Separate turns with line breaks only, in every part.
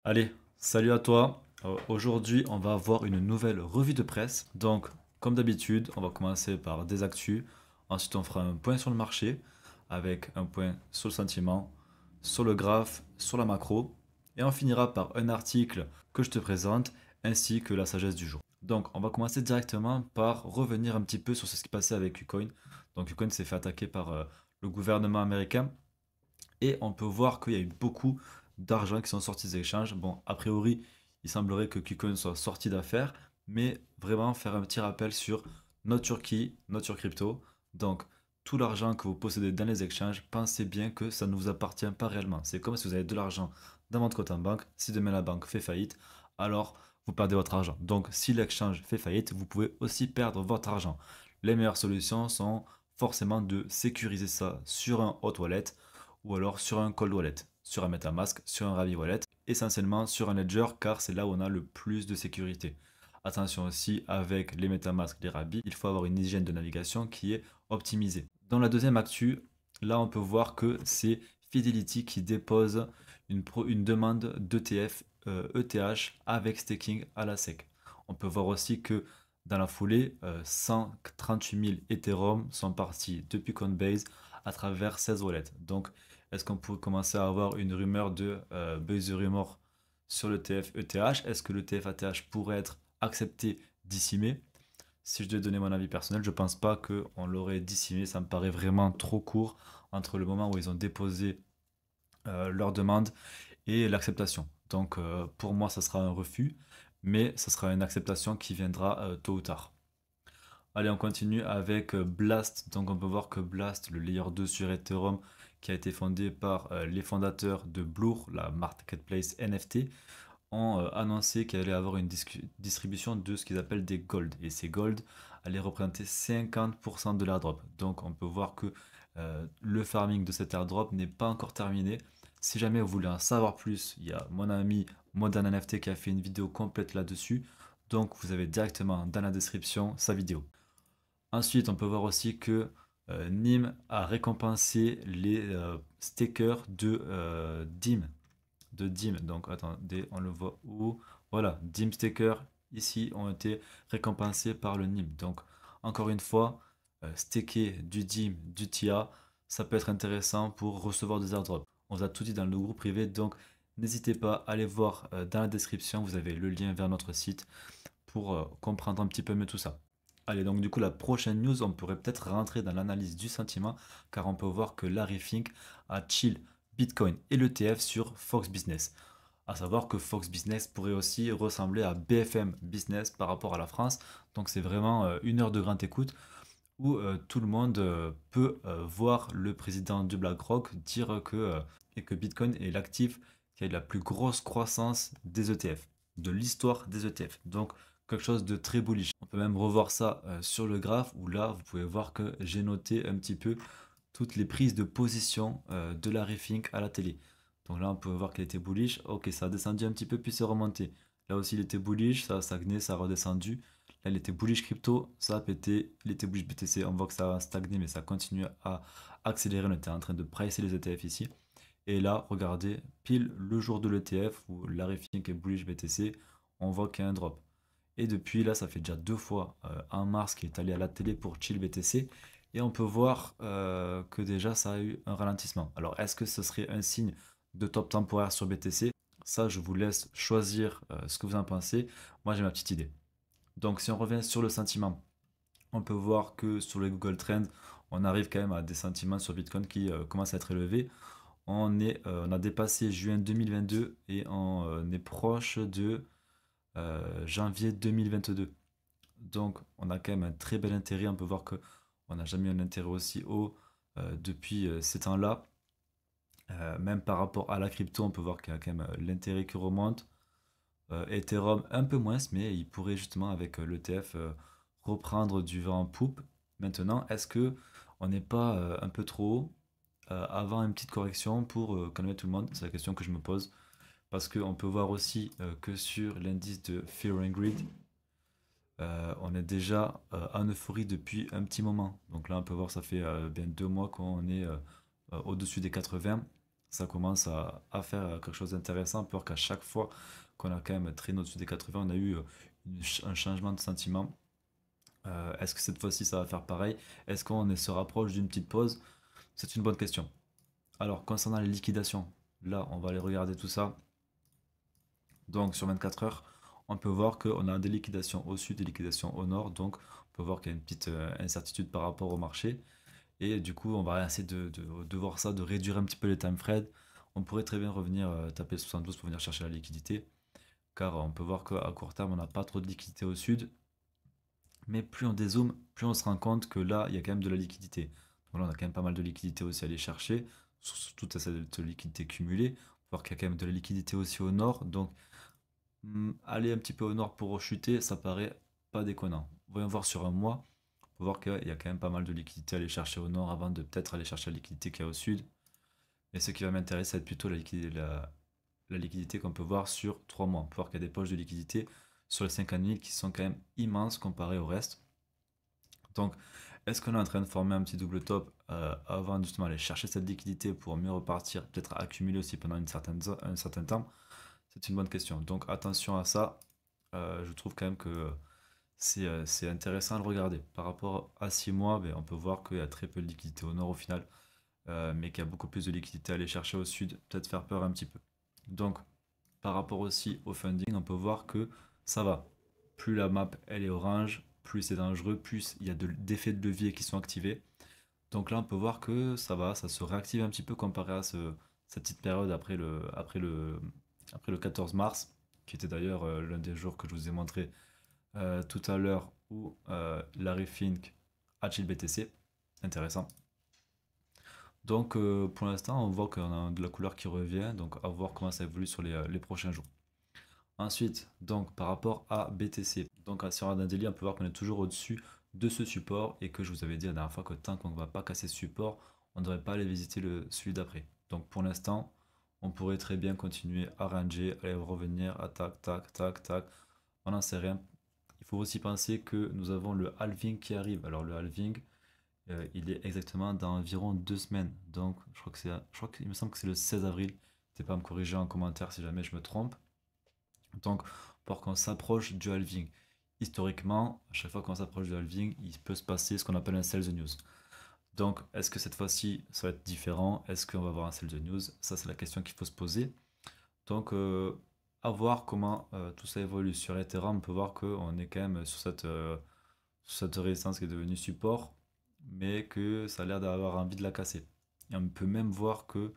Allez, salut à toi. Aujourd'hui, on va avoir une nouvelle revue de presse. Donc, comme d'habitude, on va commencer par des actus. Ensuite, on fera un point sur le marché avec un point sur le sentiment, sur le graphe, sur la macro. Et on finira par un article que je te présente ainsi que la sagesse du jour. Donc, on va commencer directement par revenir un petit peu sur ce qui passait avec Ucoin. Donc, Ucoin s'est fait attaquer par le gouvernement américain et on peut voir qu'il y a eu beaucoup d'argent qui sont sortis des échanges. Bon, a priori, il semblerait que KuCoin soit sorti d'affaires, mais vraiment faire un petit rappel sur notre Turquie, notre crypto. Donc, tout l'argent que vous possédez dans les échanges, pensez bien que ça ne vous appartient pas réellement. C'est comme si vous avez de l'argent dans votre compte en banque. Si demain la banque fait faillite, alors vous perdez votre argent. Donc, si l'exchange fait faillite, vous pouvez aussi perdre votre argent. Les meilleures solutions sont forcément de sécuriser ça sur un hot wallet ou alors sur un cold wallet, sur un MetaMask, sur un Ravi Wallet, essentiellement sur un Ledger car c'est là où on a le plus de sécurité. Attention aussi avec les MetaMask, les Rabi, il faut avoir une hygiène de navigation qui est optimisée. Dans la deuxième actu, là on peut voir que c'est Fidelity qui dépose une demande d'ETF ETH avec staking à la SEC. On peut voir aussi que dans la foulée, 138 000 Ethereum sont partis depuis Coinbase à travers 16 wallets. Donc, est-ce qu'on pourrait commencer à avoir une rumeur de buzz the rumor sur le TF ETH? Est-ce que le TF ATH pourrait être accepté d'ici mai? Si je devais donner mon avis personnel, je pense pas qu'on l'aurait d'ici mai. Ça me paraît vraiment trop court entre le moment où ils ont déposé leur demande et l'acceptation. Donc, pour moi, ça sera un refus, mais ça sera une acceptation qui viendra tôt ou tard. Allez, on continue avec Blast. Donc, on peut voir que Blast, le layer 2 sur Ethereum, qui a été fondé par les fondateurs de Blur, la marketplace NFT, ont annoncé qu'il allait avoir une distribution de ce qu'ils appellent des gold. Et ces gold allaient représenter 50% de l'airdrop. Donc, on peut voir que le farming de cet airdrop n'est pas encore terminé. Si jamais vous voulez en savoir plus, il y a mon ami Modern NFT qui a fait une vidéo complète là-dessus. Donc, vous avez directement dans la description sa vidéo. Ensuite, on peut voir aussi que Nîmes a récompensé les stickers de Dim. De Dim. Donc, attendez, on le voit où? Voilà, Dim stickers ici ont été récompensés par le Nîmes. Donc, encore une fois, sticker du Dim, du TIA, ça peut être intéressant pour recevoir des airdrops. On vous a tout dit dans le groupe privé, donc n'hésitez pas à aller voir dans la description, vous avez le lien vers notre site pour comprendre un petit peu mieux tout ça. Allez, donc du coup, la prochaine news, on pourrait peut-être rentrer dans l'analyse du sentiment, car on peut voir que Larry Fink a chill Bitcoin et l'ETF sur Fox Business. À savoir que Fox Business pourrait aussi ressembler à BFM Business par rapport à la France. Donc c'est vraiment une heure de grande écoute où tout le monde peut voir le président du BlackRock dire que Bitcoin est l'actif qui a la plus grosse croissance des ETF, de l'histoire des ETF. Donc quelque chose de très bullish. On peut même revoir ça sur le graphe où là vous pouvez voir que j'ai noté un petit peu toutes les prises de position de Larry Fink à la télé. Donc là on peut voir qu'il était bullish. Ok, ça a descendu un petit peu puis c'est remonté. Là aussi il était bullish, ça a stagné, ça a redescendu. Là, il était bullish crypto, ça a pété. Il était bullish BTC, on voit que ça a stagné, mais ça continue à accélérer. On était en train de pricer les ETF ici. Et là, regardez, pile le jour de l'ETF où Larry Fink est bullish BTC, on voit qu'il y a un drop. Et depuis, là, ça fait déjà deux fois en mars qu'il est allé à la télé pour chill BTC. Et on peut voir que déjà, ça a eu un ralentissement. Alors, est-ce que ce serait un signe de top temporaire sur BTC? Ça, je vous laisse choisir ce que vous en pensez. Moi, j'ai ma petite idée. Donc si on revient sur le sentiment, on peut voir que sur le Google Trend, on arrive quand même à des sentiments sur Bitcoin qui commencent à être élevés. On a dépassé juin 2022 et on est proche de janvier 2022. Donc on a quand même un très bel intérêt. On peut voir que on n'a jamais eu un intérêt aussi haut depuis ces temps-là. Même par rapport à la crypto, on peut voir qu'il y a quand même l'intérêt qui remonte. Ethereum un peu moins, mais il pourrait justement avec l'ETF reprendre du vent en poupe. Maintenant, est-ce que on n'est pas un peu trop haut avant une petite correction pour calmer tout le monde? C'est la question que je me pose. Parce qu'on peut voir aussi que sur l'indice de Fear and Greed, on est déjà en euphorie depuis un petit moment. Donc là, on peut voir, ça fait bien 2 mois qu'on est au-dessus des 80. ça commence à faire quelque chose d'intéressant, peur qu'à chaque fois qu'on a quand même traîné au-dessus des 80, on a eu un changement de sentiment. Est-ce que cette fois-ci ça va faire pareil? Est-ce qu'on se rapproche d'une petite pause? C'est une bonne question. Alors, concernant les liquidations, là, on va aller regarder tout ça. Donc, sur 24 heures, on peut voir qu'on a des liquidations au sud, des liquidations au nord. Donc, on peut voir qu'il y a une petite incertitude par rapport au marché. Et du coup, on va essayer de voir ça, de réduire un petit peu les time frames. On pourrait très bien revenir taper 72 pour venir chercher la liquidité. Car on peut voir qu'à court terme, on n'a pas trop de liquidité au sud. Mais plus on dézoome, plus on se rend compte que là, il y a quand même de la liquidité. Donc là, on a quand même pas mal de liquidité aussi à aller chercher, surtout toute cette liquidité cumulée. Voir qu'il y a quand même de la liquidité aussi au nord. Donc, aller un petit peu au nord pour rechuter, ça paraît pas déconnant. Voyons voir sur un mois. On peut voir qu'il y a quand même pas mal de liquidité à aller chercher au nord avant de peut-être aller chercher la liquidité qu'il y a au sud. Mais ce qui va m'intéresser, ça va être plutôt la liquidité qu'on peut voir sur 3 mois. On peut voir qu'il y a des poches de liquidité sur les 50 000 qui sont quand même immenses comparées au reste. Donc, est-ce qu'on est en train de former un petit double top avant justement aller chercher cette liquidité pour mieux repartir, peut-être accumuler aussi pendant un certain temps? C'est une bonne question. Donc, attention à ça. Je trouve quand même que c'est intéressant à le regarder. Par rapport à 6 mois, ben, on peut voir qu'il y a très peu de liquidité au nord au final, mais qu'il y a beaucoup plus de liquidité à aller chercher au sud, peut-être faire peur un petit peu. Donc, par rapport aussi au funding, on peut voir que ça va. Plus la map elle est orange, plus c'est dangereux, plus il y a d'effets de levier qui sont activés. Donc là, on peut voir que ça va, ça se réactive un petit peu comparé à cette petite période après le 14 mars, qui était d'ailleurs l'un des jours que je vous ai montré tout à l'heure où Larry Fink a chill BTC. Intéressant. Donc pour l'instant, on voit qu'on a de la couleur qui revient, donc à voir comment ça évolue sur les prochains jours. Ensuite, donc par rapport à BTC, donc sur un daily, on peut voir qu'on est toujours au-dessus de ce support et que je vous avais dit la dernière fois que tant qu'on ne va pas casser ce support, on ne devrait pas aller visiter celui d'après. Donc pour l'instant, on pourrait très bien continuer à ranger, aller revenir, attaque, tac, tac, tac. On n'en sait rien. Il faut aussi penser que nous avons le halving qui arrive. Alors le halving, il est exactement dans environ 2 semaines. Donc je crois qu'il me semble que c'est le 16 avril. N'hésitez pas à me corriger en commentaire si jamais je me trompe. Donc, pour qu'on s'approche du halving, historiquement, à chaque fois qu'on s'approche du halving, il peut se passer ce qu'on appelle un sell the news. Donc, est-ce que cette fois-ci, ça va être différent? Est-ce qu'on va avoir un sell the news? Ça, c'est la question qu'il faut se poser. Donc, à voir comment tout ça évolue. Sur Ethereum, on peut voir qu'on est quand même sur cette résistance qui est devenue support, mais que ça a l'air d'avoir envie de la casser. Et on peut même voir que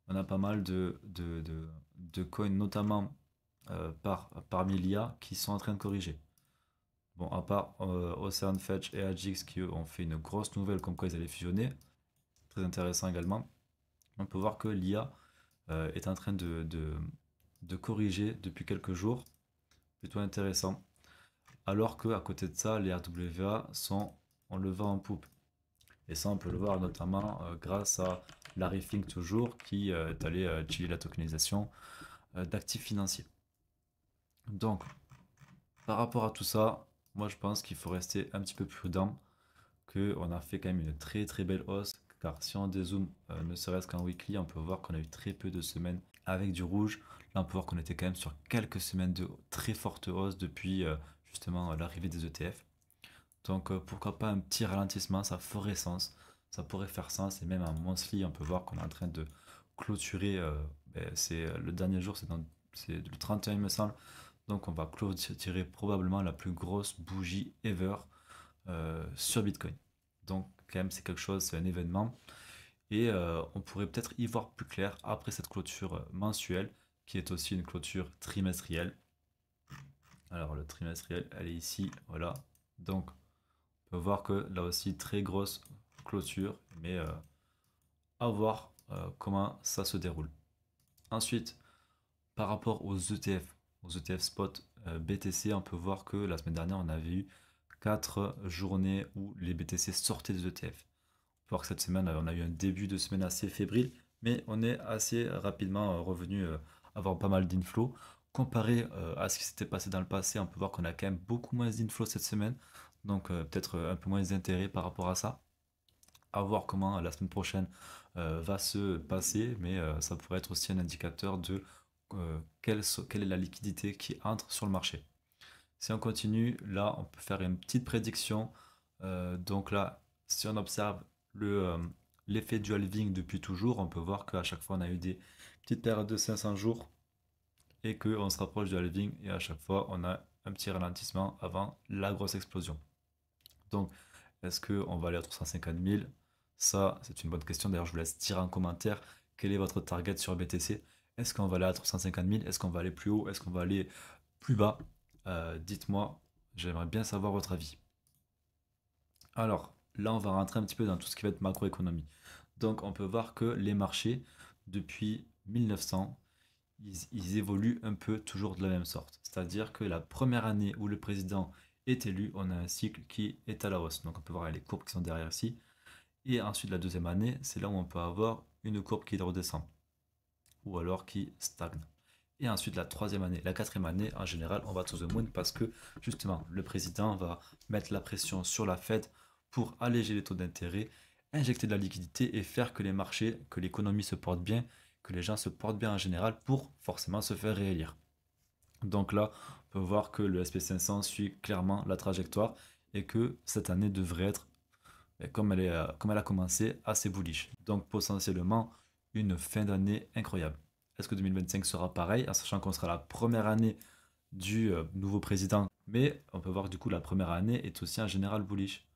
on a pas mal de coins, notamment parmi l'IA, qui sont en train de corriger. Bon, à part Ocean Fetch et Agix qui eux, ont fait une grosse nouvelle comme quoi ils allaient fusionner, très intéressant également. On peut voir que l'IA est en train de corriger depuis quelques jours, plutôt intéressant. Alors que à côté de ça, les RWA sont en le vent en poupe. Et ça, on peut le voir notamment grâce à Larry Fink toujours, qui est allé chiller la tokenisation d'actifs financiers. Donc, par rapport à tout ça, moi je pense qu'il faut rester un petit peu prudent, qu'on a fait quand même une très très belle hausse, car si on dézoome ne serait-ce qu'en weekly, on peut voir qu'on a eu très peu de semaines avec du rouge. Là on peut voir qu'on était quand même sur quelques semaines de très forte hausse depuis justement l'arrivée des ETF. Donc pourquoi pas un petit ralentissement, ça ferait sens, ça pourrait faire sens, et même un monthly, on peut voir qu'on est en train de clôturer, c'est le dernier jour, c'est le 31 il me semble, donc on va clôturer probablement la plus grosse bougie ever sur Bitcoin. Donc quand même c'est quelque chose, c'est un événement, et on pourrait peut-être y voir plus clair après cette clôture mensuelle, qui est aussi une clôture trimestrielle. Alors le trimestriel, elle est ici, voilà. Donc on peut voir que là aussi très grosse clôture, mais à voir comment ça se déroule. Ensuite, par rapport aux ETF spot BTC, on peut voir que la semaine dernière, on avait eu 4 journées où les BTC sortaient des ETF. On peut voir que cette semaine, on a eu un début de semaine assez fébrile, mais on est assez rapidement revenu avoir pas mal d'inflows. Comparé à ce qui s'était passé dans le passé, on peut voir qu'on a quand même beaucoup moins d'inflows cette semaine, donc peut-être un peu moins d'intérêt par rapport à ça. À voir comment la semaine prochaine va se passer, mais ça pourrait être aussi un indicateur de quelle est la liquidité qui entre sur le marché. Si on continue, là, on peut faire une petite prédiction. Donc là, si on observe l'effet du halving depuis toujours, on peut voir qu'à chaque fois, on a eu des petites périodes de 500 jours et qu'on se rapproche du halving et à chaque fois, on a un petit ralentissement avant la grosse explosion. Donc, est-ce qu'on va aller à 350 000? Ça, c'est une bonne question. D'ailleurs, je vous laisse dire en commentaire quel est votre target sur BTC. Est-ce qu'on va aller à 350 000? Est-ce qu'on va aller plus haut? Est-ce qu'on va aller plus bas? Dites-moi, j'aimerais bien savoir votre avis. Alors, là, on va rentrer un petit peu dans tout ce qui va être macroéconomie. Donc, on peut voir que les marchés, depuis 1900, ils évoluent un peu toujours de la même sorte. C'est-à-dire que la première année où le président est élu, on a un cycle qui est à la hausse. Donc, on peut voir les courbes qui sont derrière ici. Et ensuite, la deuxième année, c'est là où on peut avoir une courbe qui redescend ou alors qui stagne. Et ensuite, la troisième année, la quatrième année, en général, on va to the moon parce que justement, le président va mettre la pression sur la Fed pour alléger les taux d'intérêt, injecter de la liquidité et faire que les marchés, que l'économie se porte bien, que les gens se portent bien en général pour forcément se faire réélire. Donc là, on peut voir que le SP500 suit clairement la trajectoire et que cette année devrait être, comme elle a commencé, assez bullish. Donc potentiellement une fin d'année incroyable. Est-ce que 2025 sera pareil, en sachant qu'on sera la première année du nouveau président? Mais on peut voir que du coup la première année est aussi en général bullish.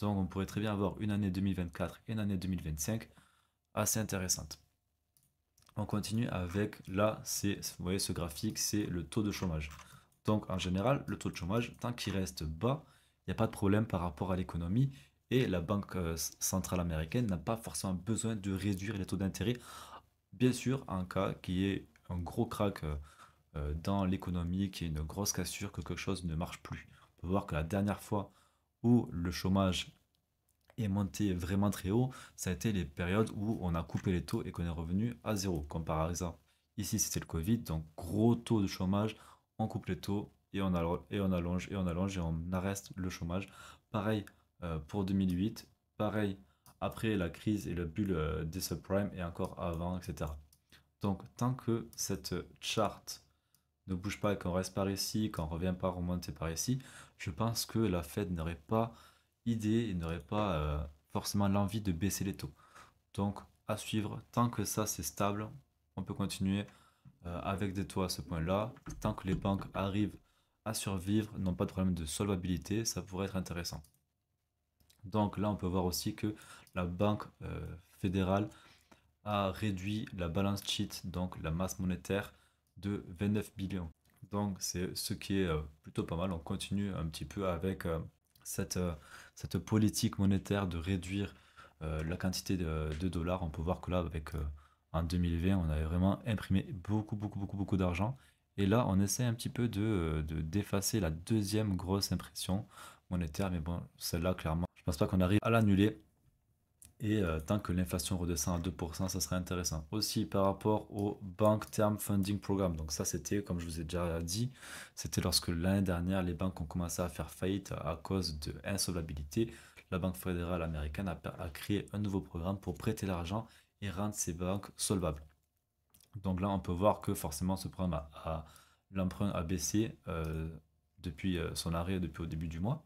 Donc on pourrait très bien avoir une année 2024 et une année 2025 assez intéressante. On continue avec, là, vous voyez ce graphique, c'est le taux de chômage. Donc en général, le taux de chômage, tant qu'il reste bas, il n'y a pas de problème par rapport à l'économie et la Banque centrale américaine n'a pas forcément besoin de réduire les taux d'intérêt. Bien sûr, en cas qu'il y ait un gros crack dans l'économie, qu'il y ait une grosse cassure, que quelque chose ne marche plus. On peut voir que la dernière fois où le chômage est monté vraiment très haut, ça a été les périodes où on a coupé les taux et qu'on est revenu à zéro. Comme par exemple, ici c'était le Covid, donc gros taux de chômage, on coupe les taux et on allonge et on allonge et on arrête le chômage. Pareil pour 2008, pareil après la crise et le bulle des subprimes et encore avant, etc. Donc tant que cette charte ne bouge pas, qu'on reste par ici, qu'on ne revient pas remonter par ici, je pense que la Fed n'aurait pas idée et n'aurait pas forcément l'envie de baisser les taux. Donc à suivre, tant que ça c'est stable, on peut continuer avec des taux à ce point-là. Tant que les banques arrivent à survivre, n'ont pas de problème de solvabilité, ça pourrait être intéressant. Donc là, on peut voir aussi que la Banque fédérale a réduit la balance sheet, donc la masse monétaire, de 29 billions. Donc c'est ce qui est plutôt pas mal. On continue un petit peu avec cette, euh, cette politique monétaire de réduire la quantité de dollars. On peut voir que là, en 2020, on avait vraiment imprimé beaucoup, beaucoup, beaucoup, beaucoup d'argent. Et là, on essaie un petit peu d'effacer la deuxième grosse impression monétaire. Mais bon, celle-là, clairement, je pense pas qu'on arrive à l'annuler. Et tant que l'inflation redescend à 2%, ça serait intéressant. Aussi par rapport au Bank Term Funding Program. Donc ça, c'était, comme je vous ai déjà dit, c'était lorsque l'année dernière, les banques ont commencé à faire faillite à cause de insolvabilité. La Banque fédérale américaine a créé un nouveau programme pour prêter l'argent et rendre ces banques solvables. Donc là, on peut voir que forcément, ce programme l'emprunt a baissé depuis son arrêt depuis au début du mois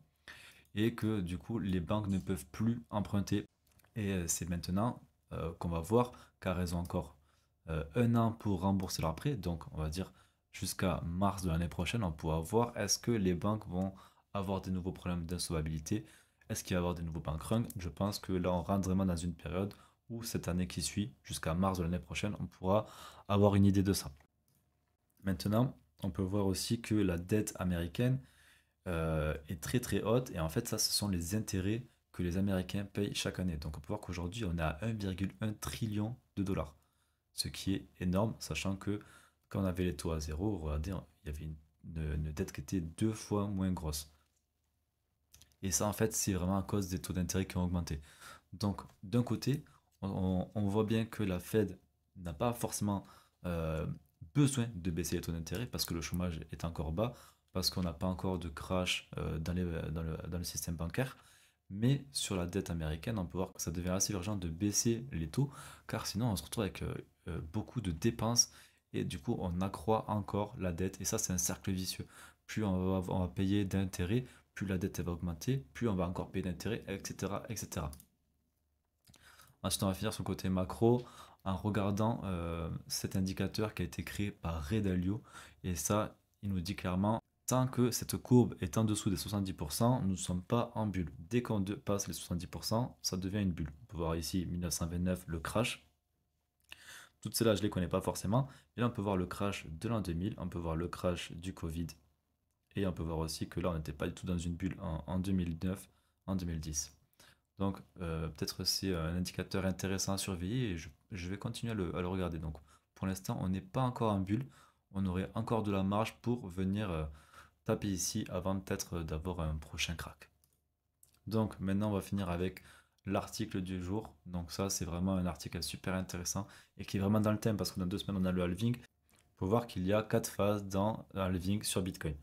et que du coup, les banques ne peuvent plus emprunter et c'est maintenant qu'on va voir, car elles ont encore un an pour rembourser leur prêt. Donc, on va dire jusqu'à mars de l'année prochaine, on pourra voir est-ce que les banques vont avoir des nouveaux problèmes d'insolvabilité. Est-ce qu'il va y avoir des nouveaux bank runs? Je pense que là, on rentre vraiment dans une période où cette année qui suit, jusqu'à mars de l'année prochaine, on pourra avoir une idée de ça. Maintenant, on peut voir aussi que la dette américaine est très très haute. Et en fait, ça, ce sont les intérêts que les Américains payent chaque année. Donc on peut voir qu'aujourd'hui, on est à 1,1 trillion de dollars. Ce qui est énorme, sachant que quand on avait les taux à zéro, regardez, il y avait une dette qui était 2 fois moins grosse. Et ça, en fait, c'est vraiment à cause des taux d'intérêt qui ont augmenté. Donc, d'un côté, on voit bien que la Fed n'a pas forcément euh, besoin de baisser les taux d'intérêt parce que le chômage est encore bas, parce qu'on n'a pas encore de crash dans le système bancaire. Mais sur la dette américaine, on peut voir que ça devient assez urgent de baisser les taux, car sinon on se retrouve avec beaucoup de dépenses et du coup on accroît encore la dette. Et ça, c'est un cercle vicieux. Plus on va payer d'intérêts, plus la dette elle va augmenter, plus on va encore payer d'intérêts, etc., etc. Ensuite, on va finir sur le côté macro en regardant cet indicateur qui a été créé par Ray Dalio. Et ça, il nous dit clairement, tant que cette courbe est en dessous des 70%, nous ne sommes pas en bulle. Dès qu'on passe les 70%, ça devient une bulle. On peut voir ici 1929, le crash. Toutes celles-là, je ne les connais pas forcément. Et là, on peut voir le crash de l'an 2000, on peut voir le crash du Covid. Et on peut voir aussi que là, on n'était pas du tout dans une bulle en 2009, en 2010. Donc, peut-être c'est un indicateur intéressant à surveiller et je vais continuer à le regarder. Donc, pour l'instant, on n'est pas encore en bulle. On aurait encore de la marge pour venir taper ici avant peut-être d'avoir un prochain crack. Donc, maintenant, on va finir avec l'article du jour. Donc, ça, c'est vraiment un article super intéressant et qui est vraiment dans le thème parce que dans 2 semaines, on a le halving. Il faut voir qu'il y a 4 phases dans le halving sur Bitcoin.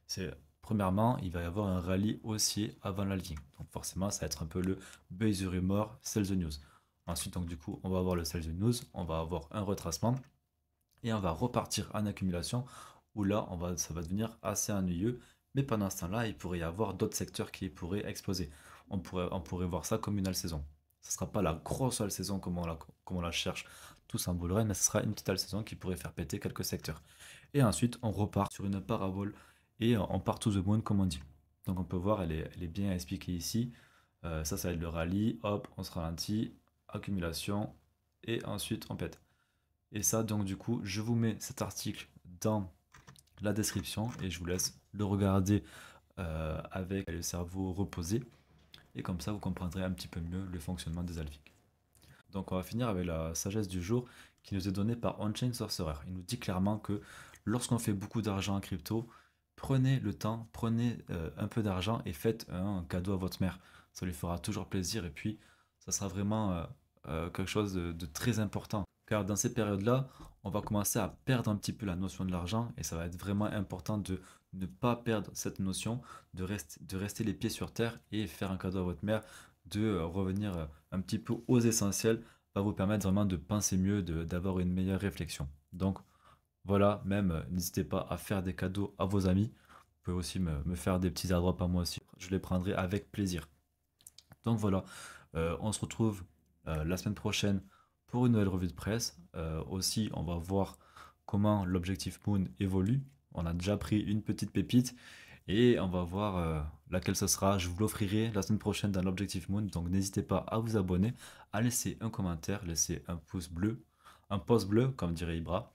C'est premièrement, il va y avoir un rallye haussier avant l'halving. Donc forcément, ça va être un peu le buy the rumor, sell the news. Ensuite, donc du coup, on va avoir le sell the news, on va avoir un retracement et on va repartir en accumulation où là, ça va devenir assez ennuyeux. Mais pendant ce temps-là, il pourrait y avoir d'autres secteurs qui pourraient exploser. On pourrait voir ça comme une saison. Ce ne sera pas la grosse saison comme on la cherche tous en bull run, mais ce sera une petite saison qui pourrait faire péter quelques secteurs. Et ensuite, on repart sur une parabole et on part to the moon comme on dit. Donc on peut voir, elle est bien expliquée ici. Ça va être le rallye, hop, on se ralentit, accumulation, et ensuite on pète. Et ça, donc du coup, je vous mets cet article dans la description et je vous laisse le regarder avec le cerveau reposé. Et comme ça, vous comprendrez un petit peu mieux le fonctionnement des halvings. Donc on va finir avec la sagesse du jour qui nous est donnée par Onchain Sorcerer. Il nous dit clairement que lorsqu'on fait beaucoup d'argent en crypto, prenez le temps, prenez un peu d'argent et faites un cadeau à votre mère. Ça lui fera toujours plaisir et puis ça sera vraiment quelque chose de très important. Car dans ces périodes-là, on va commencer à perdre un petit peu la notion de l'argent et ça va être vraiment important de ne pas perdre cette notion, de rester les pieds sur terre et faire un cadeau à votre mère, de revenir un petit peu aux essentiels, va vous permettre vraiment de penser mieux, d'avoir une meilleure réflexion. Donc voilà, même n'hésitez pas à faire des cadeaux à vos amis. Vous pouvez aussi me faire des petits airdrops à moi aussi. Je les prendrai avec plaisir. Donc voilà, on se retrouve la semaine prochaine pour une nouvelle revue de presse. Aussi, on va voir comment l'objectif Moon évolue. On a déjà pris une petite pépite et on va voir laquelle ce sera. Je vous l'offrirai la semaine prochaine dans l'objectif Moon. Donc n'hésitez pas à vous abonner, à laisser un commentaire, laisser un pouce bleu, comme dirait Ibra.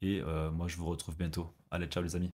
Et moi, je vous retrouve bientôt. Allez, ciao les amis.